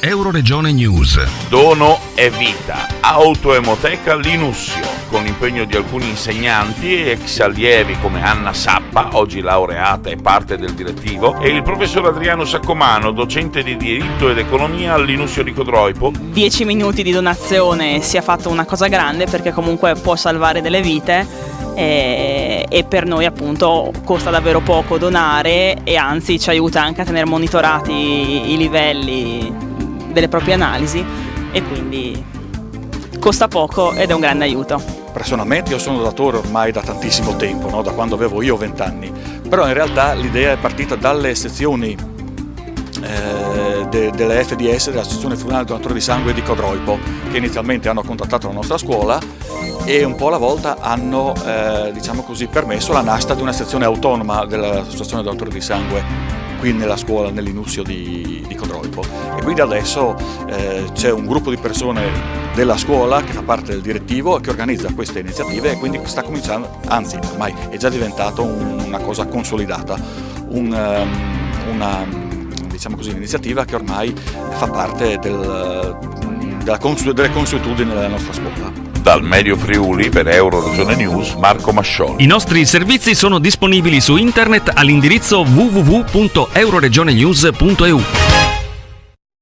Euroregione News. Dono e vita. Autoemoteca Linussio, con l'impegno di alcuni insegnanti e ex allievi come Anna Sappa, oggi laureata e parte del direttivo, e il professor Adriano Saccomano, docente di diritto ed economia al Linussio di Codroipo. 10 minuti di donazione sia fatto una cosa grande, perché comunque può salvare delle vite. E per noi appunto costa davvero poco donare, e anzi ci aiuta anche a tenere monitorati i livelli delle proprie analisi, e quindi costa poco ed è un grande aiuto. Personalmente io sono donatore ormai da tantissimo tempo, no? Da quando avevo io 20 anni, però in realtà l'idea è partita dalle sezioni delle FDS, dell'Associazione Friulana Donatori di Sangue di Codroipo, che inizialmente hanno contattato la nostra scuola e un po' alla volta hanno diciamo così, permesso la nascita di una sezione autonoma dell'Associazione Donatori di Sangue qui nella scuola, nell'Inusio di Codroipo, e quindi adesso c'è un gruppo di persone della scuola che fa parte del direttivo e che organizza queste iniziative, e quindi sta cominciando, anzi ormai è già diventato una cosa consolidata, diciamo così, un'iniziativa che ormai fa parte delle consuetudini della nostra scuola. Dal Medio Friuli per Euroregione News, Marco Mascioli. I nostri servizi sono disponibili su internet all'indirizzo www.euroregionenews.eu.